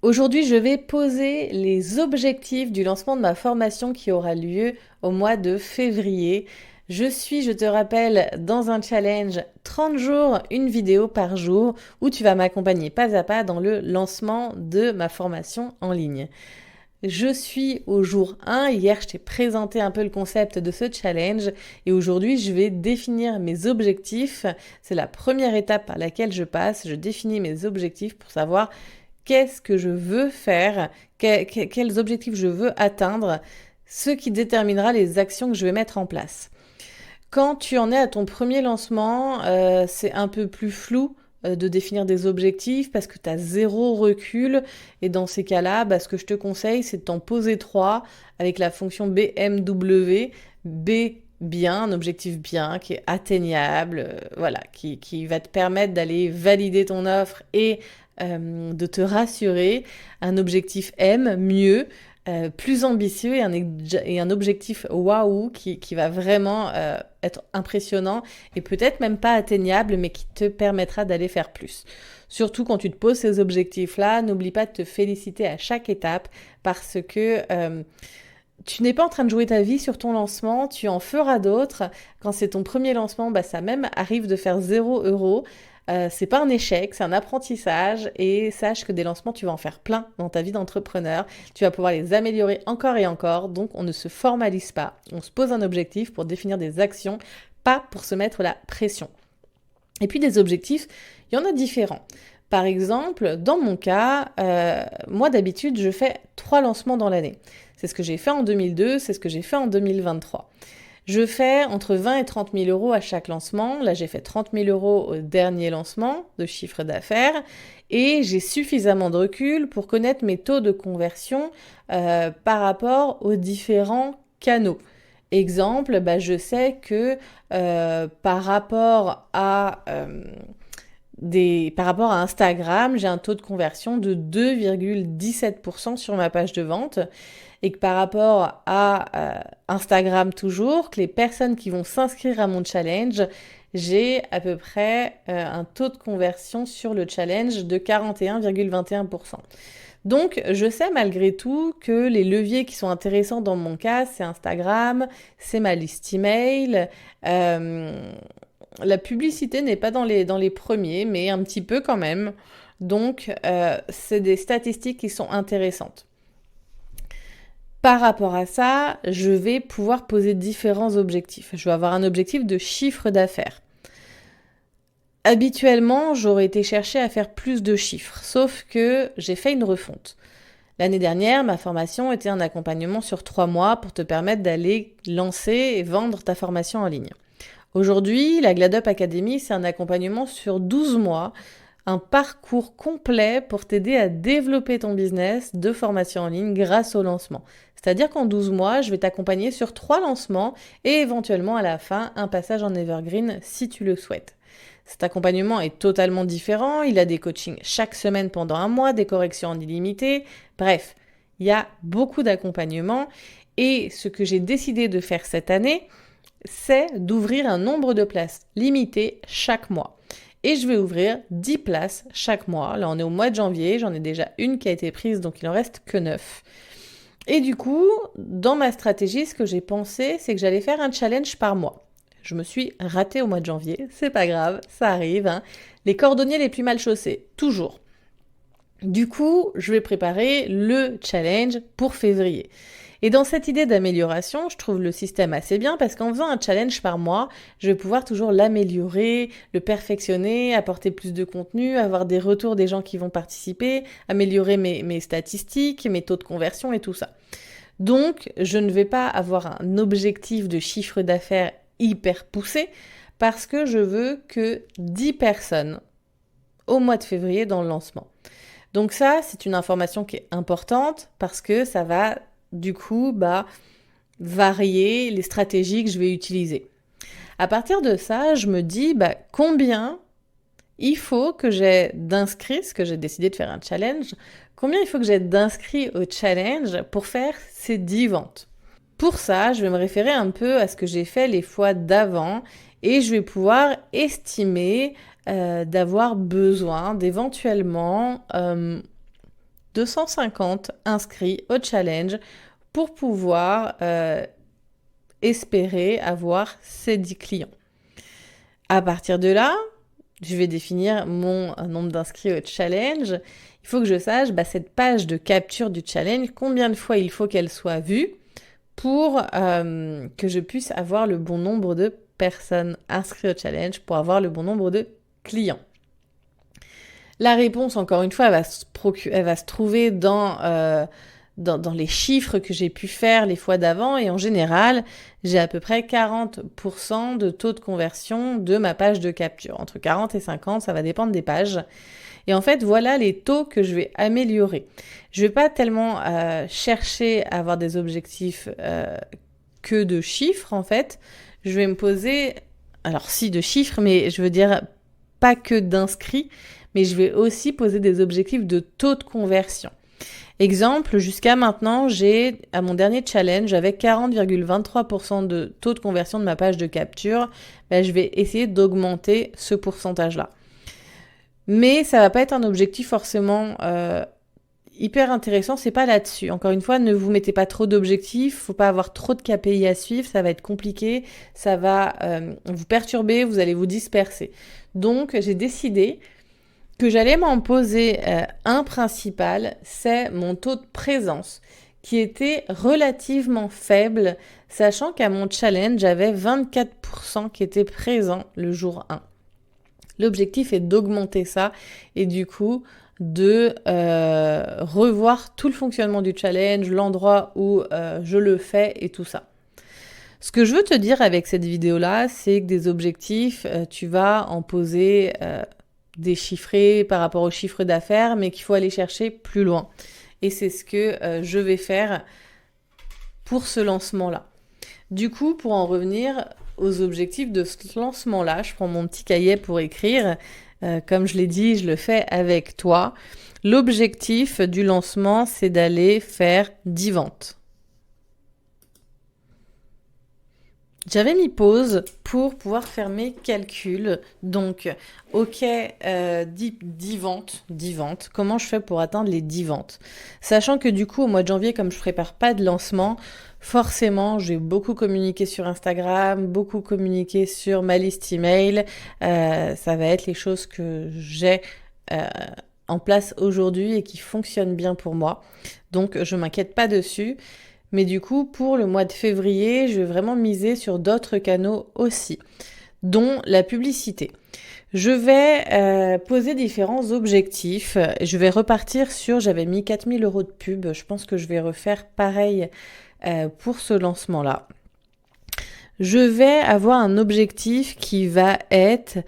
Aujourd'hui, je vais poser les objectifs du lancement de ma formation qui aura lieu au mois de février. Je te rappelle, dans un challenge 30 jours, une vidéo par jour où tu vas m'accompagner pas à pas dans le lancement de ma formation en ligne. Je suis au jour 1. Hier, je t'ai présenté un peu le concept de ce challenge et aujourd'hui, je vais définir mes objectifs. C'est la première étape par laquelle je passe. Je définis mes objectifs pour savoir qu'est-ce que je veux faire, quels objectifs je veux atteindre, ce qui déterminera les actions que je vais mettre en place. Quand tu en es à ton premier lancement, c'est un peu plus flou de définir des objectifs parce que tu as zéro recul. Et dans ces cas-là, ce que je te conseille, c'est de t'en poser 3 avec la fonction BMW. B, bien, un objectif bien, qui est atteignable, qui va te permettre d'aller valider ton offre et de te rassurer. Un objectif M, mieux, plus ambitieux et un objectif waouh qui va vraiment être impressionnant et peut-être même pas atteignable, mais qui te permettra d'aller faire plus. Surtout quand tu te poses ces objectifs-là, n'oublie pas de te féliciter à chaque étape parce que tu n'es pas en train de jouer ta vie sur ton lancement, tu en feras d'autres. Quand c'est ton premier lancement, ça même arrive de faire 0 €. C'est pas un échec, c'est un apprentissage et sache que des lancements, tu vas en faire plein dans ta vie d'entrepreneur. Tu vas pouvoir les améliorer encore et encore. Donc, on ne se formalise pas. On se pose un objectif pour définir des actions, pas pour se mettre la pression. Et puis, des objectifs, il y en a différents. Par exemple, dans mon cas, moi d'habitude, je fais 3 lancements dans l'année. C'est ce que j'ai fait en 2002, c'est ce que j'ai fait en 2023. Je fais entre 20 et 30 000 € à chaque lancement. Là, j'ai fait 30 000 € au dernier lancement de chiffre d'affaires et j'ai suffisamment de recul pour connaître mes taux de conversion par rapport aux différents canaux. Exemple, je sais que par rapport à Instagram, j'ai un taux de conversion de 2,17% sur ma page de vente et que par rapport à Instagram toujours, que les personnes qui vont s'inscrire à mon challenge, j'ai à peu près un taux de conversion sur le challenge de 41,21%. Donc, je sais malgré tout que les leviers qui sont intéressants dans mon cas, c'est Instagram, c'est ma liste email. La publicité n'est pas dans les premiers, mais un petit peu quand même. Donc, c'est des statistiques qui sont intéressantes. Par rapport à ça, je vais pouvoir poser différents objectifs. Je vais avoir un objectif de chiffre d'affaires. Habituellement, j'aurais été chercher à faire plus de chiffres, sauf que j'ai fait une refonte. L'année dernière, ma formation était un accompagnement sur 3 mois pour te permettre d'aller lancer et vendre ta formation en ligne. Aujourd'hui, la GladUp Academy, c'est un accompagnement sur 12 mois, un parcours complet pour t'aider à développer ton business de formation en ligne grâce au lancement. C'est-à-dire qu'en 12 mois, je vais t'accompagner sur 3 lancements et éventuellement à la fin, un passage en evergreen si tu le souhaites. Cet accompagnement est totalement différent, il a des coachings chaque semaine pendant 1 mois, des corrections en illimité, bref, il y a beaucoup d'accompagnement et ce que j'ai décidé de faire cette année, c'est d'ouvrir un nombre de places limité chaque mois. Et je vais ouvrir 10 places chaque mois. Là, on est au mois de janvier, j'en ai déjà une qui a été prise, donc il en reste que 9. Et du coup, dans ma stratégie, ce que j'ai pensé, c'est que j'allais faire un challenge par mois. Je me suis ratée au mois de janvier, c'est pas grave, ça arrive. Les cordonniers les plus mal chaussés, toujours. Du coup, je vais préparer le challenge pour février. Et dans cette idée d'amélioration, je trouve le système assez bien parce qu'en faisant un challenge par mois, je vais pouvoir toujours l'améliorer, le perfectionner, apporter plus de contenu, avoir des retours des gens qui vont participer, améliorer mes statistiques, mes taux de conversion et tout ça. Donc, je ne vais pas avoir un objectif de chiffre d'affaires hyper poussé parce que je veux que 10 personnes au mois de février dans le lancement. Donc ça, c'est une information qui est importante parce que ça va du coup varier les stratégies que je vais utiliser. À partir de ça, je me dis combien il faut que j'ai d'inscrits, ce que j'ai décidé de faire un challenge, combien il faut que j'ai d'inscrits au challenge pour faire ces 10 ventes. Pour ça, je vais me référer un peu à ce que j'ai fait les fois d'avant et je vais pouvoir estimer d'avoir besoin d'éventuellement 250 inscrits au challenge pour pouvoir espérer avoir ces 10 clients. À partir de là, je vais définir mon nombre d'inscrits au challenge. Il faut que je sache cette page de capture du challenge, combien de fois il faut qu'elle soit vue pour que je puisse avoir le bon nombre de personnes inscrites au challenge, pour avoir le bon nombre de clients. La réponse, encore une fois, elle va se trouver dans les chiffres que j'ai pu faire les fois d'avant, et en général, j'ai à peu près 40% de taux de conversion de ma page de capture. Entre 40 et 50, ça va dépendre des pages. Et en fait, voilà les taux que je vais améliorer. Je vais pas tellement chercher à avoir des objectifs que de chiffres, en fait. Je vais me poser, alors si de chiffres, mais je veux dire pas que d'inscrits, mais je vais aussi poser des objectifs de taux de conversion. Exemple, jusqu'à maintenant, à mon dernier challenge, j'avais 40,23% de taux de conversion de ma page de capture. Je vais essayer d'augmenter ce pourcentage-là. Mais ça va pas être un objectif forcément hyper intéressant, c'est pas là-dessus. Encore une fois, ne vous mettez pas trop d'objectifs, faut pas avoir trop de KPI à suivre, ça va être compliqué, ça va vous perturber, vous allez vous disperser. Donc, j'ai décidé que j'allais m'en poser un principal, c'est mon taux de présence, qui était relativement faible, sachant qu'à mon challenge, j'avais 24% qui étaient présents le jour 1. L'objectif est d'augmenter ça et du coup de revoir tout le fonctionnement du challenge, l'endroit où je le fais et tout ça. Ce que je veux te dire avec cette vidéo-là, c'est que des objectifs, tu vas en poser des chiffrés par rapport au chiffre d'affaires, mais qu'il faut aller chercher plus loin. Et c'est ce que je vais faire pour ce lancement-là. Du coup, pour en revenir aux objectifs de ce lancement-là, je prends mon petit cahier pour écrire. Comme je l'ai dit, je le fais avec toi. L'objectif du lancement, c'est d'aller faire 10 ventes. J'avais mis pause pour pouvoir faire mes calculs. Donc, ok, 10 ventes. Comment je fais pour atteindre les 10 ventes? Sachant que du coup, au mois de janvier, comme je prépare pas de lancement, forcément, j'ai beaucoup communiqué sur Instagram, beaucoup communiqué sur ma liste email. Ça va être les choses que j'ai en place aujourd'hui et qui fonctionnent bien pour moi. Donc, je m'inquiète pas dessus. Mais du coup, pour le mois de février, je vais vraiment miser sur d'autres canaux aussi, dont la publicité. Je vais poser différents objectifs. Je vais repartir sur, j'avais mis 4 000 € de pub. Je pense que je vais refaire pareil pour ce lancement-là. Je vais avoir un objectif qui va être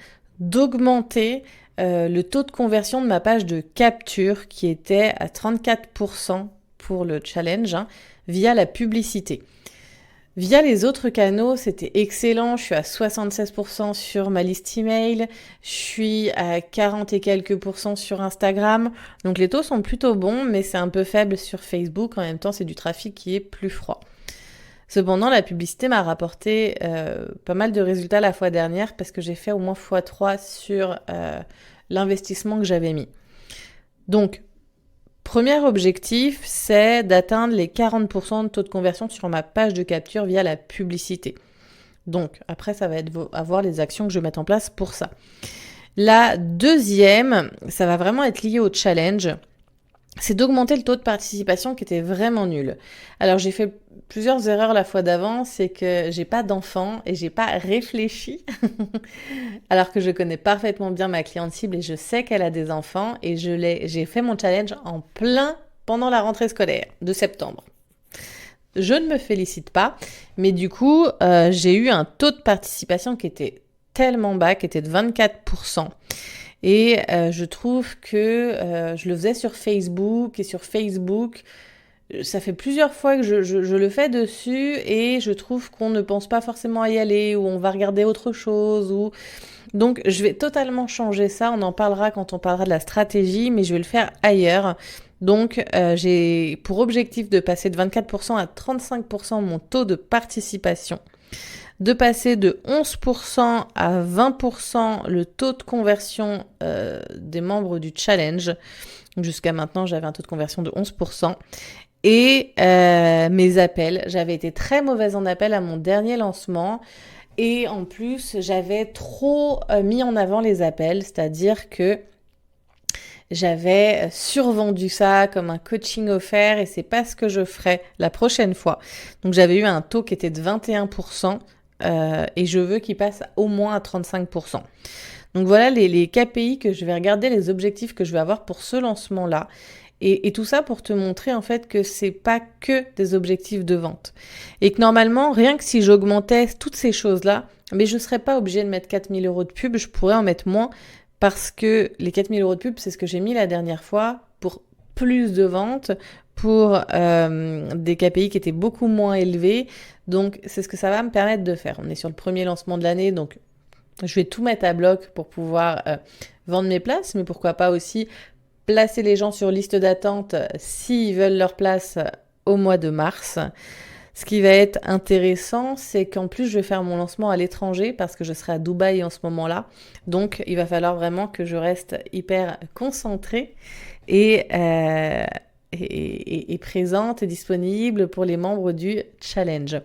d'augmenter le taux de conversion de ma page de capture qui était à 34% pour le challenge, via la publicité. Via les autres canaux, c'était excellent. Je suis à 76% sur ma liste email. Je suis à 40 et quelques % sur Instagram. Donc les taux sont plutôt bons, mais c'est un peu faible sur Facebook. En même temps, c'est du trafic qui est plus froid. Cependant, la publicité m'a rapporté pas mal de résultats la fois dernière parce que j'ai fait au moins x3 sur l'investissement que j'avais mis. Donc, premier objectif, c'est d'atteindre les 40% de taux de conversion sur ma page de capture via la publicité. Donc, après, ça va être avoir les actions que je vais mettre en place pour ça. La deuxième, ça va vraiment être lié au challenge, c'est d'augmenter le taux de participation qui était vraiment nul. Alors, j'ai fait plusieurs erreurs la fois d'avant, c'est que j'ai pas d'enfants et j'ai pas réfléchi, alors que je connais parfaitement bien ma cliente cible et je sais qu'elle a des enfants et j'ai fait mon challenge en plein pendant la rentrée scolaire de septembre. Je ne me félicite pas, mais du coup, j'ai eu un taux de participation qui était tellement bas, qui était de 24%. Et je trouve que je le faisais sur Facebook, et sur Facebook, ça fait plusieurs fois que je le fais dessus et je trouve qu'on ne pense pas forcément à y aller ou on va regarder autre chose. Donc je vais totalement changer ça, on en parlera quand on parlera de la stratégie, mais je vais le faire ailleurs. Donc j'ai pour objectif de passer de 24% à 35% mon taux de participation. de passer de 11% à 20% le taux de conversion des membres du challenge. Jusqu'à maintenant, j'avais un taux de conversion de 11%. Et mes appels, j'avais été très mauvaise en appel à mon dernier lancement. Et en plus, j'avais trop mis en avant les appels, c'est-à-dire que j'avais survendu ça comme un coaching offert et c'est pas ce que je ferai la prochaine fois. Donc j'avais eu un taux qui était de 21% et je veux qu'il passe au moins à 35%. Donc voilà les KPI que je vais regarder, les objectifs que je vais avoir pour ce lancement-là. Et tout ça pour te montrer en fait que c'est pas que des objectifs de vente. Et que normalement, rien que si j'augmentais toutes ces choses-là, mais je serais pas obligée de mettre 4 000 € de pub, je pourrais en mettre moins parce que les 4 000 € de pub, c'est ce que j'ai mis la dernière fois pour plus de ventes, pour des KPI qui étaient beaucoup moins élevés. Donc c'est ce que ça va me permettre de faire. On est sur le premier lancement de l'année, donc je vais tout mettre à bloc pour pouvoir vendre mes places, mais pourquoi pas aussi placer les gens sur liste d'attente s'ils veulent leur place au mois de mars. Ce qui va être intéressant, c'est qu'en plus, je vais faire mon lancement à l'étranger parce que je serai à Dubaï en ce moment-là. Donc, il va falloir vraiment que je reste hyper concentrée et présente et disponible pour les membres du challenge.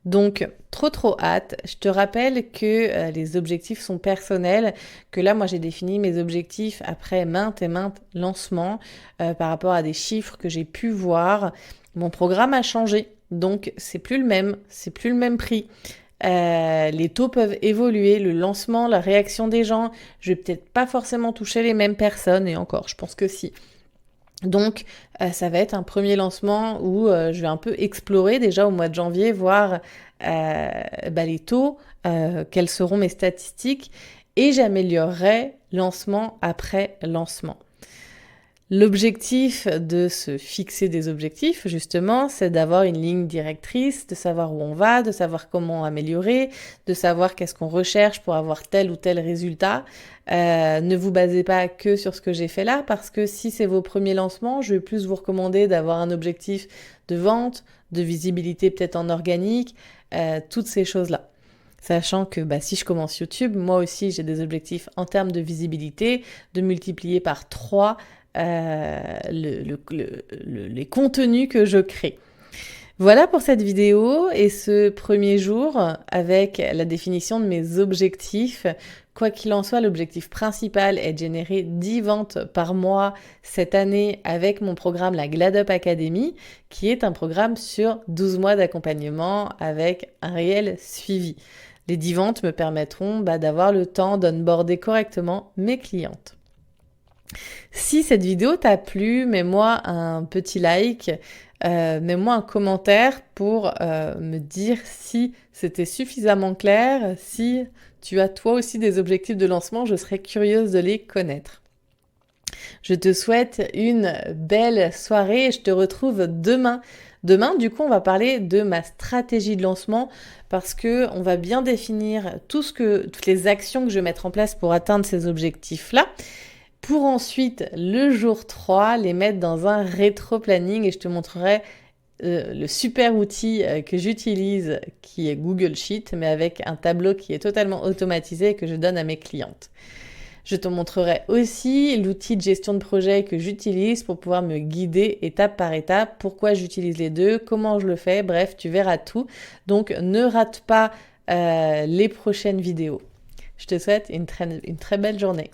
Donc, trop hâte. Je te rappelle que les objectifs sont personnels, que là, moi, j'ai défini mes objectifs après maintes et maintes lancements par rapport à des chiffres que j'ai pu voir. Mon programme a changé, donc c'est plus le même prix. Les taux peuvent évoluer, le lancement, la réaction des gens. Je vais peut-être pas forcément toucher les mêmes personnes, et encore, je pense que si. Donc, ça va être un premier lancement où je vais un peu explorer déjà au mois de janvier, voir les taux, quelles seront mes statistiques, et j'améliorerai lancement après lancement. L'objectif de se fixer des objectifs, justement, c'est d'avoir une ligne directrice, de savoir où on va, de savoir comment améliorer, de savoir qu'est-ce qu'on recherche pour avoir tel ou tel résultat. Ne vous basez pas que sur ce que j'ai fait là, parce que si c'est vos premiers lancements, je vais plus vous recommander d'avoir un objectif de vente, de visibilité peut-être en organique, toutes ces choses-là. Sachant que si je commence YouTube, moi aussi j'ai des objectifs en termes de visibilité, de multiplier par 3 les contenus que je crée. Voilà pour cette vidéo et ce premier jour avec la définition de mes objectifs. Quoi qu'il en soit, l'objectif principal est de générer 10 ventes par mois cette année avec mon programme, la GladUp Academy, qui est un programme sur 12 mois d'accompagnement avec un réel suivi. Les 10 ventes me permettront d'avoir le temps d'onboarder correctement mes clientes. Si cette vidéo t'a plu, mets-moi un petit like, mets-moi un commentaire pour me dire si c'était suffisamment clair, si tu as toi aussi des objectifs de lancement, je serais curieuse de les connaître. Je te souhaite une belle soirée et je te retrouve demain. Demain, du coup, on va parler de ma stratégie de lancement parce que on va bien définir toutes les actions que je vais mettre en place pour atteindre ces objectifs-là. Pour ensuite, le jour 3, les mettre dans un rétro-planning et je te montrerai le super outil que j'utilise qui est Google Sheet, mais avec un tableau qui est totalement automatisé et que je donne à mes clientes. Je te montrerai aussi l'outil de gestion de projet que j'utilise pour pouvoir me guider étape par étape, pourquoi j'utilise les deux, comment je le fais, bref, tu verras tout. Donc, ne rate pas les prochaines vidéos. Je te souhaite une très belle journée.